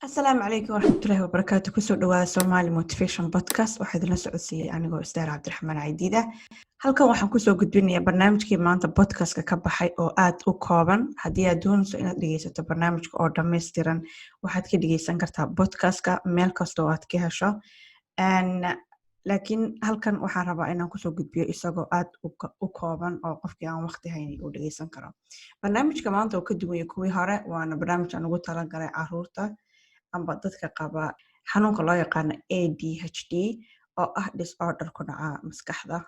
Asalaamu calaykum waraxmatullaahi wabarakaatu. Kusoo dhawaada Somali Motivation Podcast. Waxaa idinla socodsiiyey anigoo Isdaar Cabdiraxmaan Caydiida. Halkan waxaan kusoo gudbinayaa barnaamijkii maanta podcastka ka baxay oo aad u kooban. Haddii aad doonayso inaad dhegeysato barnaamijka oo dhammaystiran, waxaad ka dhegeysan kartaa podcastka meel kasta oo aad ka hesho. Laakiin halkan waxaan rabaa inaan kusoo gudbiyo isagoo aad u kooban oo qofkii aan waqti haynin uu dhegeysan karo. Barnaamijka maanta oo ka duwan yahay kuwii hore, waana barnaamij aan ugu talagalay caruurta amba dadka qaba xanuunka loo yaqaano ADHD oo ah disorder ku dhaca maskaxda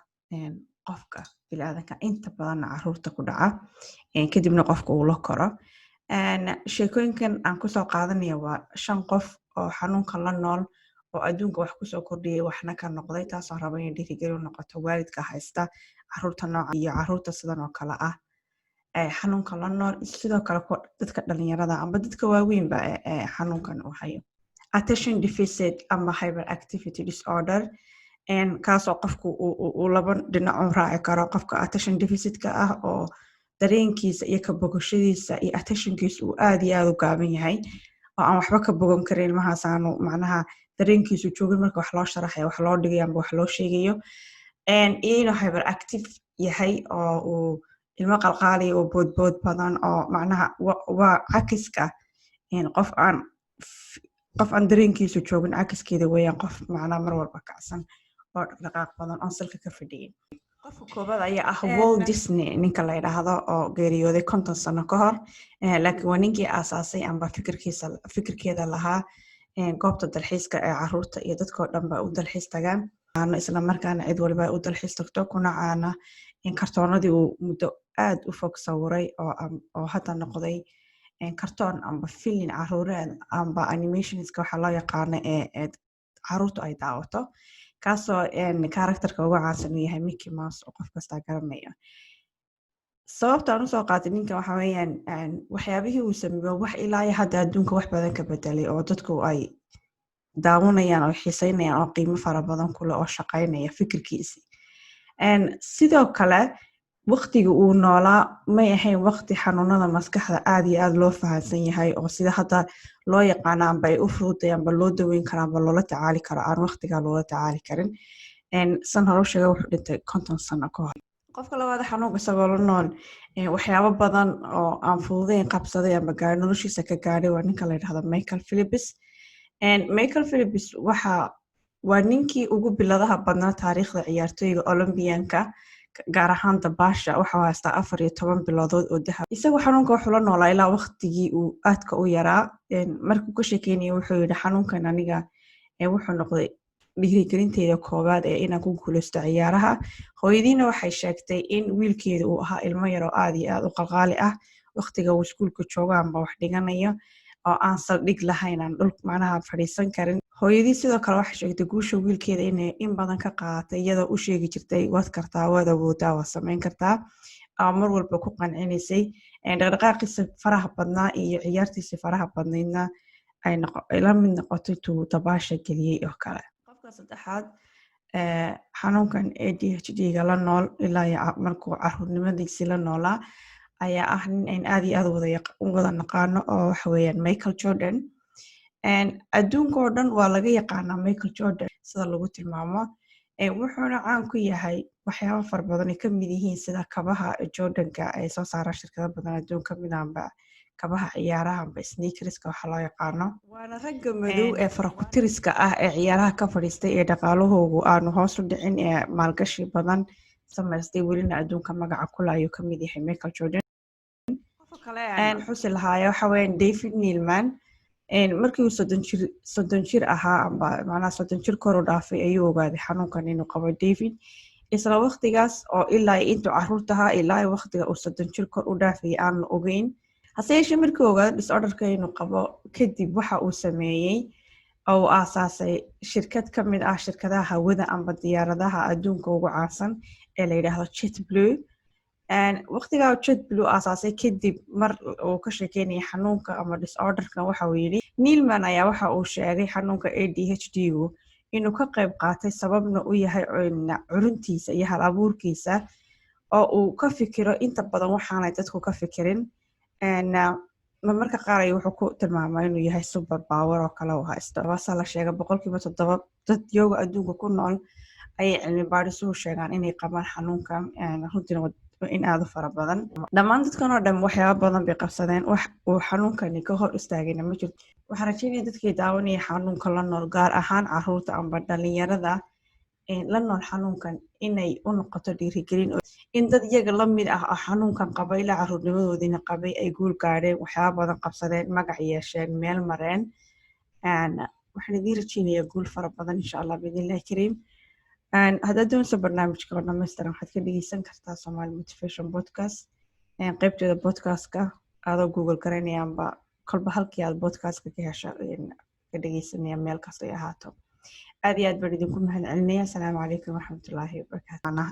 qofka bini'aadanka inta badan caruurta ku dhaca kadibna qofka uu la koro. Sheekooyinkan aan kusoo qaadanaya waa 5 qof oo xanuunka la nool oo adduunka wax kusoo kordhiyay waxna ka noqday, taasoo raba inay dhiirigelin u noqoto waalidka haysta caruurta nooca iyo caruurta sidan oo kale ah xanuunka la nool, sidoo kale dadka dhalinyarada amba dadka waaweynba xanuunkan uu hayo. Attention deficit ama hyperactivity disorder kaasoo qofku uu laba dhinac u raaci karo. Qofka attention deficitka ah oo dareenkiisa iyo ka bogashadiisa iyo attentionkiisa uu aad iyo aad u gaaban yahay oo aan waxba ka bogan karin, ilmahaas aanu macnaha dareenkiisu joogin marka wax loo sharaxayo, wax loo dhigayo amba wax loo sheegayo. Inuu hyperactive yahay oo uu ilmo qalqaaliya oo boodbood badan oo macnaha waa cakiska qof aan dareenkiisu joogin cakiskeeda weeyaan, qof macnaha mar walba kacsan oo dhaqdhaqaaq badan oo salka ka fadhiyin. Qofka koobaad ayaa ah Walt Disney, ninka la yidhaahdo oo geeriyooday 50 sano ka hor, laakiin waa ninkii aasaasay amba fikirkeeda lahaa goobta dalxiiska ee caruurta iyo dadkoo dhan ba u dalxiis tagaan, isla markaana cid walba u dalxiis tagto, kuna caana in kartoonadii uu muddo aad u fog sawiray oo hadda noqday kartoon amba filin caruureed amba animationska waxa loo yaqaano ee caruurtu ay daawato, kaasoo karakterka ugu caansan uu yahay Mickey Mouse oo qof kasta garanayo. Sababta aan usoo qaatay ninkan waxa weeyaan waxyaabihii uu sameeyay wax ilaa iyo hadda adduunka wax badan ka bedelay oo dadku ay daawanayaan oo xiiseynayaan oo qiimo fara badan ku leh oo shaqaynaya fikirkiisa. Sidoo kale waqtiga uu noolaa may ahayn waqti xanuunada maskaxda aad iyo aad loo fahansan yahay oo sida hadda loo yaqaano amba ay u fududahay amba loo daweyn karo amba loola tacaali karo aan waqtigaa loola tacaali karin. San hore u sheegay wuxuu dhintay 50 sano ka hor. Qofka labaad xanuunka isagoo la nool waxyaabo badan oo aan fududayn qabsaday amba noloshiisa ka gaadhay waa ninka la yidhaahdo Michael Phelps. Michael Phelps waa ninkii ugu biladaha badnaa taariikhda ciyaartooyga Olympianka, gaar ahaan dabaasha. Waxaa haystaa 14 biloodood oo dahab. Isagoo xanuunka wuxuu la noolaa ilaa waqtigii uu aadka u yaraa. Markuu ka sheekeynayay wuxuu yidhi xanuunkan aniga wuxuu noqday dhiirigelinteyda koowaad inaan ku guuleysto ciyaaraha. Hooyadiina waxay sheegtay in wiilkeeda uu ahaa ilmo yar oo aad iyo aad u qalqaali ah waqtiga uu iskuulka joogo amba wax dhiganayo oo aan saldhig lahayn, aan dhul macnaha fadhiisan karin. Hooyadii sidoo kale waxay sheegtay guusha wiilkeeda inay in badan ka qaadatay iyadoo u sheegi jirtay waad kartaa, waad awoodaa, waad samayn kartaa, mar walba ku qancinaysay. Dhaqdhaqaaqiisa faraha badnaa iyo ciyaartiisa faraha badnaydna ay la mid noqotay tuu dabaasha geliyey oo kale. Qofka saddexaad xanuunkan ADHD-ga la nool ilaa iyo markuu caruurnimadiisii la noolaa ayaa ah nin aad iyo aad u wada naqaano oo waxa weeyaan Michael Jordan. Adduunka oo dhan waa laga yaqaanaa Michael Jordan sida lagu tilmaamo, wuxuuna caan ku yahay waxyaabo fara badan ay ka mid yihiin sida kabaha Jordanka ay soo saaraan shirkado badan adduunka mid amba kabaha ciyaaraha amba sneakerska waxa loo yaqaano. Waana ragga madow ee farakutiriska ah ee ciyaaraha ka fadhiistay ee dhaqaalahoogu aanu hoos u dhicin ee maalgashi badan samaystay, welina adduunka magaca kule ayuu ka mid yahay Michael Jordan. Qofka kale aan xusi lahaaya waxa weeyaan David Neeleman. Markii uu 30 jir ahaa amba macnaha 30 jir kor u dhaafay ayuu ogaaday xanuunkan inuu qabo David. Isla waqtigaas oo ilaa intuu caruurta ahaa ilaa waqtiga uu 30 jir kor u dhaafay aan la ogeyn. Hase yeeshee markii uu ogaaday disorderka inuu qabo kadib waxa uu sameeyey oo aasaasay shirkad ka mid ah shirkadaha hawada amba diyaaradaha adduunka ugu caansan ee la yidhaahdo JetBlue. Waqtigaa JetBlue aasaasay kadib mar uu ka sheekeynayay xanuunka ama disorderka waxa uu yidhi Neeleman ayaa waxa uu sheegay xanuunka ADHD-gu inuu ka qayb qaatay sababna u yahay curuntiisa iyo hal abuurkiisa oo uu ka fikiro inta badan waxaanay dadku ka fikirin. marmarka qaar ay wuxuu ku tilmaamay inuu yahay super power oo kale uu haysto waasaa la sheegay 7% dad yooga adduunka ku nool ayay cilmi baadhisuhu sheegaan inay qabaan xanuunkan runtiina in aad u fara badan dhammaan dadkan oo dhan waxyaabo badan bay qabsadeen wax uu xanuunkani ka hor istaagayna ma jirto waxaan rajeynaya dadkii daawanaya xanuunka la nool gaar ahaan caruurta amba dhalinyarada la nool xanuunkan inay u noqoto dhiirigelin in dad iyaga la mid ah oo xanuunkan qaba ilaa caruurnimadoodiina qabay ay guul gaadheen waxyaabo badan qabsadeen magac yeesheen meel mareen waxaan idiin rajeynayaa guul fara badan insha allah biidnillahi kariim haddaad doonayso barnaamijka oo dhammaystiran waxaad ka dhegeysan kartaa Somali Motivation Podcast qaybteeda podcastka adoo Google garanayaanba kolba halkii aad podcastka ka hesho ka dhegeysanaya meel kasta ay ahaato aad iyo aad baan idinku mahadcelinayaa asalaamu calaykum waraxmatullaahi wabarakaatuh